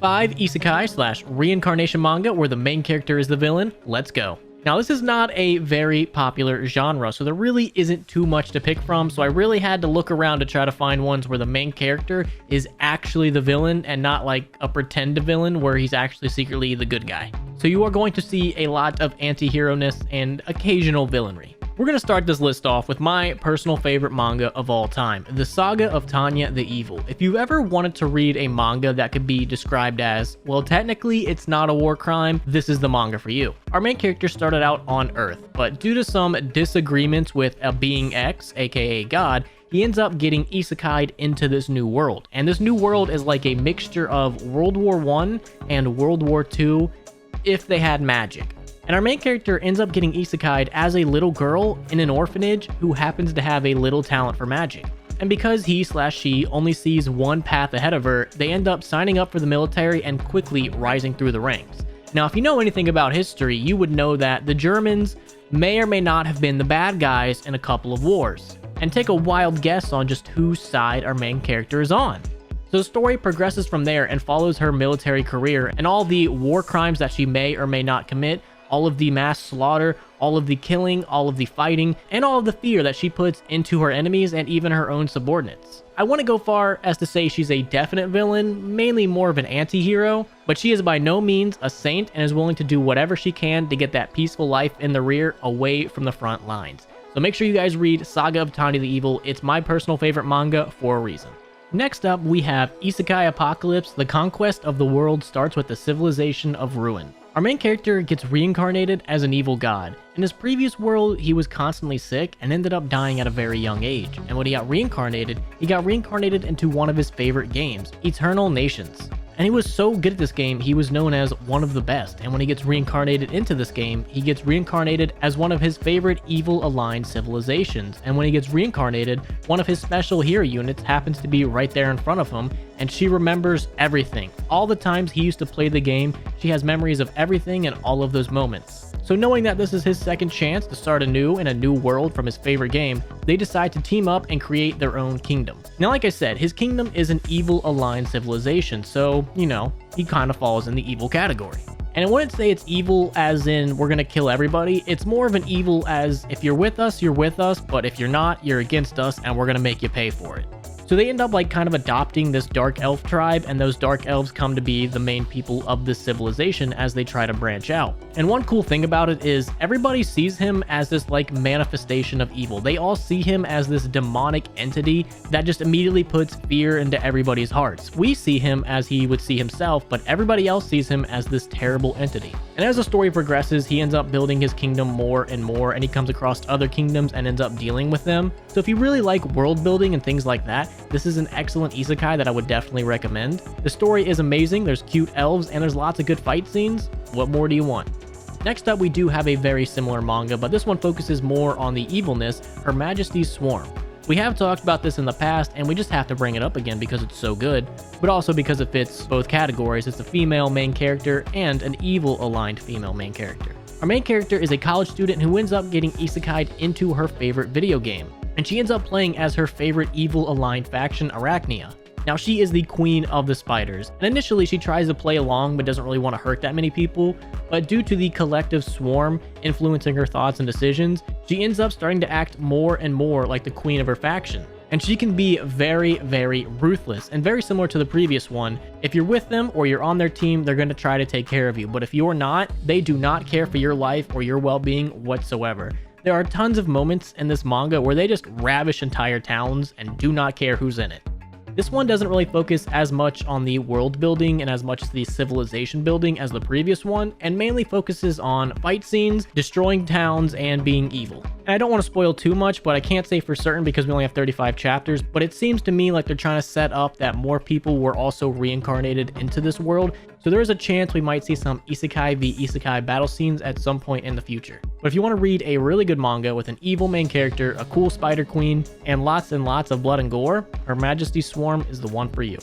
5 Isekai slash Reincarnation Manga where the main character is the villain. Let's go. Now, this is not a very popular genre, so there really isn't too much to pick from, so I really had to look around to try to find ones where the main character is actually the villain and not like a pretend villain where he's actually secretly the good guy. So you are going to see a lot of anti-hero-ness and occasional villainry. We're going to start this list off with my personal favorite manga of all time, the Saga of Tanya the Evil. If you've ever wanted to read a manga that could be described as, well, technically it's not a war crime, this is the manga for you. Our main character started out on Earth, but due to some disagreements with a being X, aka God, he ends up getting isekai'd into this new world. And this new world is like a mixture of World War I and World War II if they had magic. And our main character ends up getting isekai'd as a little girl in an orphanage who happens to have a little talent for magic. And because he/she only sees one path ahead of her, they end up signing up for the military and quickly rising through the ranks. Now, if you know anything about history, you would know that the Germans may or may not have been the bad guys in a couple of wars. And take a wild guess on just whose side our main character is on. So the story progresses from there and follows her military career and all the war crimes that she may or may not commit, all of the mass slaughter, all of the killing, all of the fighting, and all of the fear that she puts into her enemies and even her own subordinates. I want to go far as to say she's a definite villain, mainly more of an anti-hero, but she is by no means a saint and is willing to do whatever she can to get that peaceful life in the rear away from the front lines. So make sure you guys read Saga of Tanya the Evil. It's my personal favorite manga for a reason. Next up, we have Isekai Apocalypse. The conquest of the world starts with the civilization of ruin. Our main character gets reincarnated as an evil god. In his previous world, he was constantly sick and ended up dying at a very young age. And when he got reincarnated into one of his favorite games, Eternal Nations. And he was so good at this game, he was known as one of the best. And when he gets reincarnated into this game, he gets reincarnated as one of his favorite evil-aligned civilizations. And when he gets reincarnated, one of his special hero units happens to be right there in front of him, and she remembers everything. All the times he used to play the game, she has memories of everything and all of those moments. So knowing that this is his second chance to start anew in a new world from his favorite game, they decide to team up and create their own kingdom. Now, like I said, his kingdom is an evil-aligned civilization, so, you know, he kind of falls in the evil category. And I wouldn't say it's evil as in we're gonna kill everybody, it's more of an evil as if you're with us, but if you're not, you're against us and we're gonna make you pay for it. So they end up like kind of adopting this dark elf tribe, and those dark elves come to be the main people of this civilization as they try to branch out. And one cool thing about it is everybody sees him as this like manifestation of evil. They all see him as this demonic entity that just immediately puts fear into everybody's hearts. We see him as he would see himself, but everybody else sees him as this terrible entity. And as the story progresses, he ends up building his kingdom more and more, and he comes across other kingdoms and ends up dealing with them. So if you really like world building and things like that, this is an excellent isekai that I would definitely recommend. The story is amazing, there's cute elves, and there's lots of good fight scenes. What more do you want? Next up, we do have a very similar manga, but this one focuses more on the evilness, Her Majesty's Swarm. We have talked about this in the past, and we just have to bring it up again because it's so good, but also because it fits both categories. It's a female main character and an evil-aligned female main character. Our main character is a college student who ends up getting isekai'd into her favorite video game, and she ends up playing as her favorite evil-aligned faction, Arachnia. Now, she is the queen of the spiders, and initially she tries to play along but doesn't really want to hurt that many people, but due to the collective swarm influencing her thoughts and decisions, she ends up starting to act more and more like the queen of her faction. And she can be very, very ruthless and very similar to the previous one. If you're with them or you're on their team, they're going to try to take care of you, but if you're not, they do not care for your life or your well-being whatsoever. There are tons of moments in this manga where they just ravish entire towns and do not care who's in it. This one doesn't really focus as much on the world building and as much as the civilization building as the previous one, and mainly focuses on fight scenes, destroying towns, and being evil. And I don't want to spoil too much, but I can't say for certain because we only have 35 chapters, but it seems to me like they're trying to set up that more people were also reincarnated into this world, so there is a chance we might see some isekai v isekai battle scenes at some point in the future. But if you want to read a really good manga with an evil main character, a cool spider queen, and lots of blood and gore, Her Majesty's Swarm is the one for you.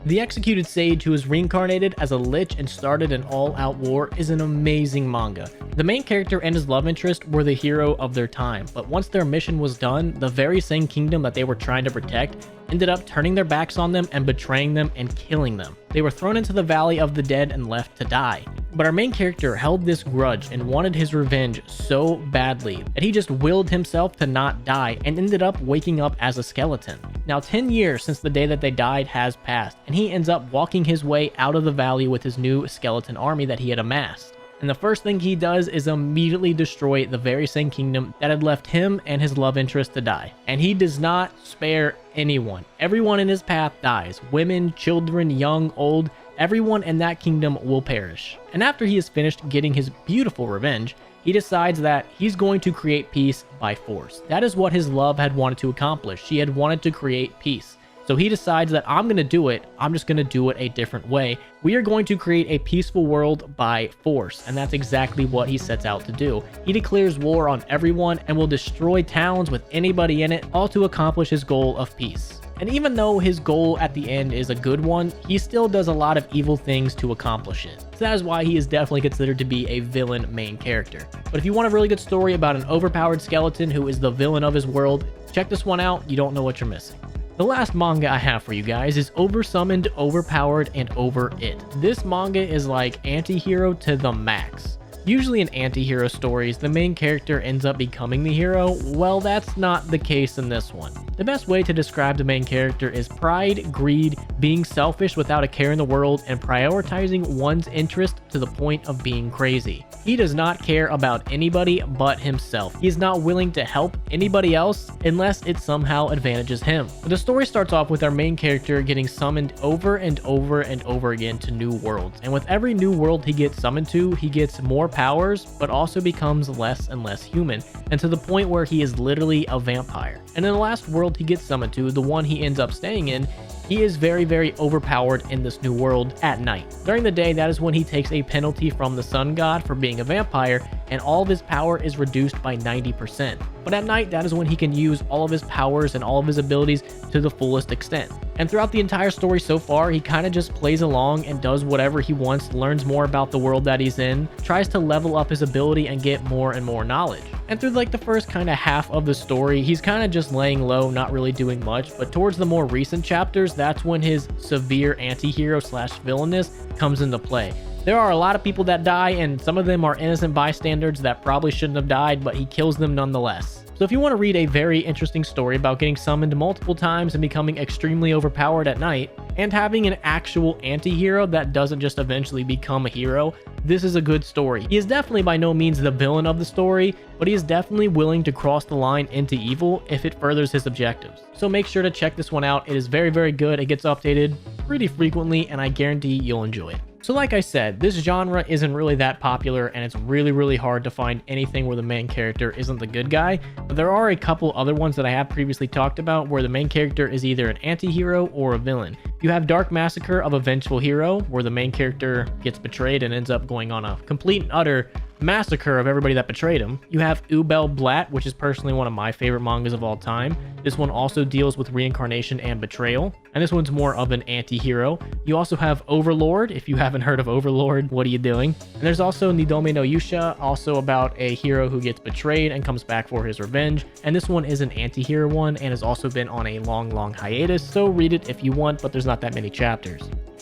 The Executed Sage, who is reincarnated as a Lich and started an all-out war, is an amazing manga. The main character and his love interest were the hero of their time, but once their mission was done, the very same kingdom that they were trying to protect ended up turning their backs on them and betraying them and killing them. They were thrown into the Valley of the Dead and left to die. But our main character held this grudge and wanted his revenge so badly that he just willed himself to not die and ended up waking up as a skeleton. Now 10 years since the day that they died has passed, and he ends up walking his way out of the valley with his new skeleton army that he had amassed. And the first thing he does is immediately destroy the very same kingdom that had left him and his love interest to die. And he does not spare anyone. Everyone in his path dies. Women, children, young, old, everyone in that kingdom will perish. And after he is finished getting his beautiful revenge, he decides that he's going to create peace by force. That is what his love had wanted to accomplish. She had wanted to create peace. So he decides that I'm going to do it. I'm just going to do it a different way. We are going to create a peaceful world by force. And that's exactly what he sets out to do. He declares war on everyone and will destroy towns with anybody in it, all to accomplish his goal of peace. And even though his goal at the end is a good one, he still does a lot of evil things to accomplish it. So that is why he is definitely considered to be a villain main character. But if you want a really good story about an overpowered skeleton who is the villain of his world, check this one out. You don't know what you're missing. The last manga I have for you guys is Oversummoned, Overpowered, and Over It. This manga is like anti-hero to the max. Usually in anti-hero stories, the main character ends up becoming the hero. Well, that's not the case in this one. The best way to describe the main character is pride, greed, being selfish without a care in the world, and prioritizing one's interest to the point of being crazy. He does not care about anybody but himself. He is not willing to help anybody else unless it somehow advantages him. The story starts off with our main character getting summoned over and over and over again to new worlds. And with every new world he gets summoned to, he gets more powers, but also becomes less and less human, and to the point where he is literally a vampire. And in the last world he gets summoned to, the one he ends up staying in, he is very, very overpowered in this new world at night. During the day, that is when he takes a penalty from the sun god for being a vampire, and all of his power is reduced by 90%. But at night, that is when he can use all of his powers and all of his abilities to the fullest extent. And throughout the entire story so far, he kind of just plays along and does whatever he wants, learns more about the world that he's in, tries to level up his ability and get more and more knowledge. And through like the first kind of half of the story, he's kind of just laying low, not really doing much, but towards the more recent chapters, that's when his severe anti-hero slash villainous comes into play. There are a lot of people that die, and some of them are innocent bystanders that probably shouldn't have died, but he kills them nonetheless. So if you want to read a very interesting story about getting summoned multiple times and becoming extremely overpowered at night, and having an actual anti-hero that doesn't just eventually become a hero, this is a good story. He is definitely by no means the villain of the story, but he is definitely willing to cross the line into evil if it furthers his objectives. So make sure to check this one out. It is very, very good. It gets updated pretty frequently, and I guarantee you'll enjoy it. So like I said, this genre isn't really that popular, and it's really, really hard to find anything where the main character isn't the good guy, but there are a couple other ones that I have previously talked about where the main character is either an anti-hero or a villain. You have Dark Massacre of a Vengeful Hero, where the main character gets betrayed and ends up going on a complete and utter massacre of everybody that betrayed him. You have Ubel Blatt, which is personally one of my favorite mangas of all time. This one also deals with reincarnation and betrayal, and this one's more of an anti-hero. You also have Overlord. If you haven't heard of Overlord, what are you doing? And there's also Nidome no Yusha, also about a hero who gets betrayed and comes back for his revenge, and this one is an anti-hero one and has also been on a long hiatus, so read it if you want, but there's not that many chapters.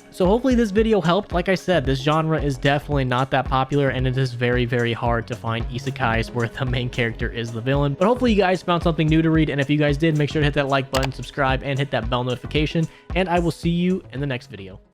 So hopefully this video helped. Like I said, this genre is definitely not that popular, and it is very, very hard to find isekais where the main character is the villain. But hopefully you guys found something new to read, and if you guys did, make sure to hit that like button, subscribe, and hit that bell notification, and I will see you in the next video.